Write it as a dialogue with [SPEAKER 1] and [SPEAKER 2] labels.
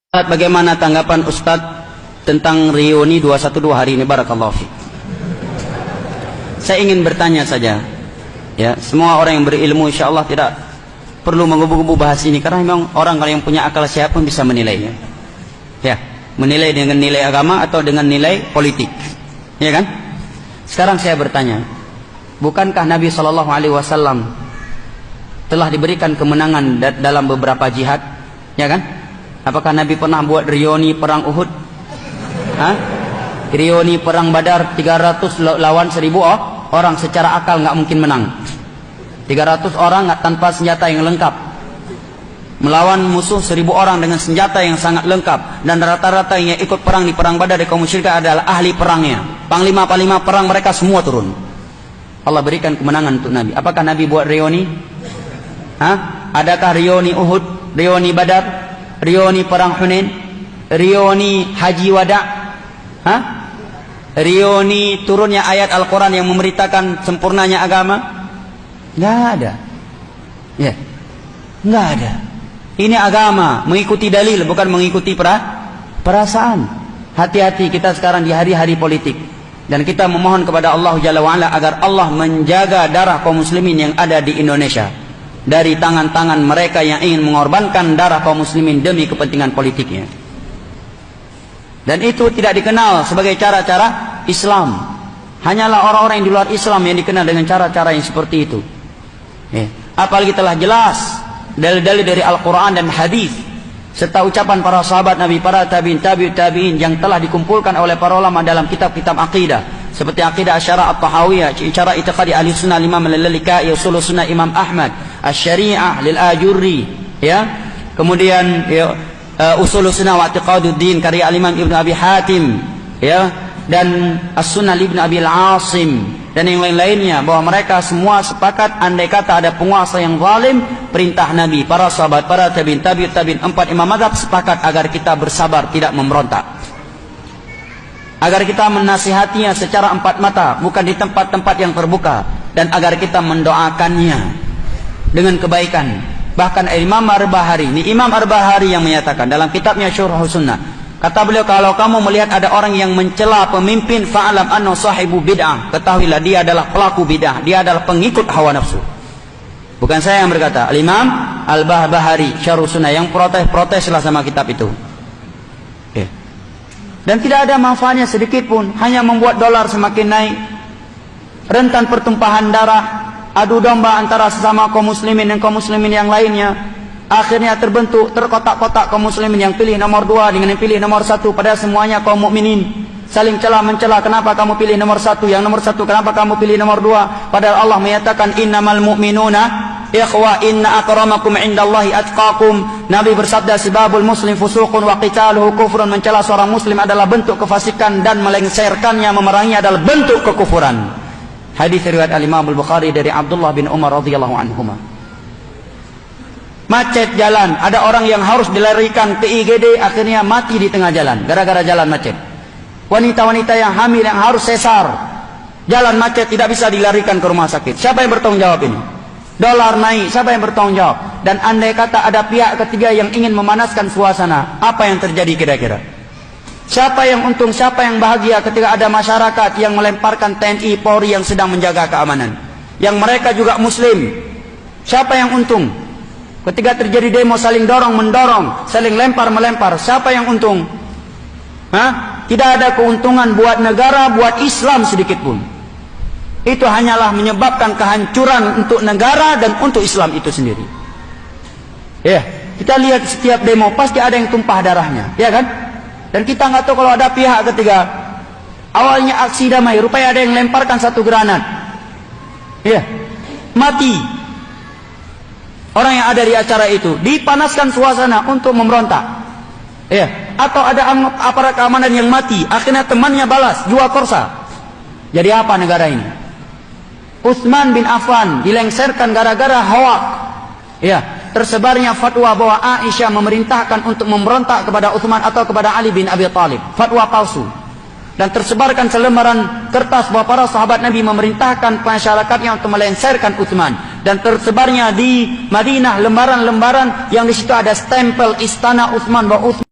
[SPEAKER 1] Bagaimana tanggapan Ustadz tentang reuni 212 hari ini? Barakallahu fiik. Saya ingin bertanya saja, ya, semua orang yang berilmu insya Allah tidak perlu menggebu-gebu bahas ini, karena memang orang yang punya akal sehat pun bisa menilainya, ya, menilai dengan nilai agama atau dengan nilai politik, ya kan? Sekarang saya bertanya, bukankah Nabi SAW telah diberikan kemenangan dalam beberapa jihad, ya kan? Apakah Nabi pernah buat reuni perang Uhud? Reuni perang Badar 300 lawan 1000 orang, secara akal nggak mungkin menang. 300 orang nggak tanpa senjata yang lengkap melawan musuh 1000 orang dengan senjata yang sangat lengkap, dan rata-rata yang ikut perang di perang Badar di kaum musyrikin adalah ahli perangnya. Panglima-panglima perang mereka semua turun. Allah berikan kemenangan untuk Nabi. Apakah Nabi buat reuni? Adakah reuni Uhud, reuni Badar, reuni perang Hunain, reuni haji wada, reuni turunnya ayat Al-Quran yang memberitakan sempurnanya agama? Nggak ada, ya, nggak ada. Ini agama mengikuti dalil, bukan mengikuti perasaan. Hati-hati kita sekarang di hari-hari politik, dan kita memohon kepada Allah Jalla wa'ala agar Allah menjaga darah kaum muslimin yang ada di Indonesia dari tangan-tangan mereka yang ingin mengorbankan darah kaum muslimin demi kepentingan politiknya. Dan itu tidak dikenal sebagai cara-cara Islam. Hanyalah orang-orang yang di luar Islam yang dikenal dengan cara-cara yang seperti itu, ya. Apalagi telah jelas dalil-dalil dari Al-Quran dan hadis serta ucapan para sahabat Nabi, para tabi'in, tabi'in yang telah dikumpulkan oleh para ulama dalam kitab-kitab akidah, seperti akidah Asy'ariyah At-Tahawiyah, cara i'tiqadi ahli sunnah Imam Al-Lalaka'i, usul sunnah Imam Ahmad, Asy-Syari'ah lil Ajurri, ya. Kemudian ya, usul sunnah wa i'tiqaduddin karya Imam Ibnu Abi Hatim, ya, dan As-Sunnah Ibnu Abi Al-Asim dan yang lain-lainnya, bahwa mereka semua sepakat andai kata ada penguasa yang zalim, perintah Nabi, para sahabat, para tabi'in, tabi'in, 4 imam mazhab sepakat agar kita bersabar, tidak memberontak, agar kita menasihatinya secara 4 mata, bukan di tempat-tempat yang terbuka, dan agar kita mendoakannya dengan kebaikan. Bahkan Imam Ar-Bahari, ini Imam Ar-Bahari yang menyatakan dalam kitabnya Syurah Sunnah, kata beliau, kalau kamu melihat ada orang yang mencela pemimpin, fa'alam anna sahibu bid'ah, ketahuilah dia adalah pelaku bid'ah, dia adalah pengikut hawa nafsu. Bukan saya yang berkata, Al-Imam Al-Bahari Syarh Sunnah, yang proteslah sama kitab itu, ya. Dan tidak ada manfaatnya sedikit pun, hanya membuat dolar semakin naik, rentan pertumpahan darah, adu domba antara sesama kaum muslimin dan kaum muslimin yang lainnya. Akhirnya terbentuk, terkotak-kotak kaum muslimin, yang pilih nomor 2 dengan yang pilih nomor 1, padahal semuanya kaum mukminin. Saling celah mencela, kenapa kamu pilih nomor 1, yang nomor 1 kenapa kamu pilih nomor 2, padahal Allah menyatakan innamal mu'minuna ikhwah inna akramakum indallahi atqakum. Nabi bersabda, sibabul muslim fusuqun wa qitaluhu kufrun, mencela seorang muslim adalah bentuk kefasikan dan melengsarkannya, memeranginya adalah bentuk kekufuran. Hadis riwayat Al-Imam Al-Bukhari dari Abdullah bin Umar radhiyallahu anhuma. Macet jalan, ada orang yang harus dilarikan ke IGD, akhirnya mati di tengah jalan gara-gara jalan macet. Wanita-wanita yang hamil yang harus sesar, jalan macet, tidak bisa dilarikan ke rumah sakit. Siapa yang bertanggung jawab ini? Dolar naik, siapa yang bertanggung jawab? Dan andai kata ada pihak ketiga yang ingin memanaskan suasana, apa yang terjadi kira-kira? Siapa yang untung, siapa yang bahagia ketika ada masyarakat yang melemparkan TNI, Polri yang sedang menjaga keamanan, yang mereka juga muslim? Siapa yang untung? Ketika terjadi demo, saling dorong-mendorong, saling lempar-melempar, siapa yang untung? Tidak ada keuntungan buat negara, buat Islam sedikit pun. Itu hanyalah menyebabkan kehancuran untuk negara dan untuk Islam itu sendiri. Ya, kita lihat setiap demo pasti ada yang tumpah darahnya, ya kan? Dan kita nggak tahu kalau ada pihak ketiga. Awalnya aksi damai, rupanya ada yang lemparkan 1 granat, ya, mati orang yang ada di acara itu, dipanaskan suasana untuk memberontak, ya. Atau ada aparat keamanan yang mati, akhirnya temannya balas, jual korsa. Jadi apa negara ini? Utsman bin Affan dilengsarkan gara-gara hoak, ya. Tersebarnya fatwa bahwa Aisyah memerintahkan untuk memberontak kepada Utsman atau kepada Ali bin Abi Thalib, fatwa palsu. Dan tersebarkan selembaran kertas bahwa para sahabat Nabi memerintahkan masyarakatnya untuk melengsarkan Utsman. Dan tersebarnya di Madinah lembaran-lembaran yang di situ ada stempel istana Utsman, bahwa Utsman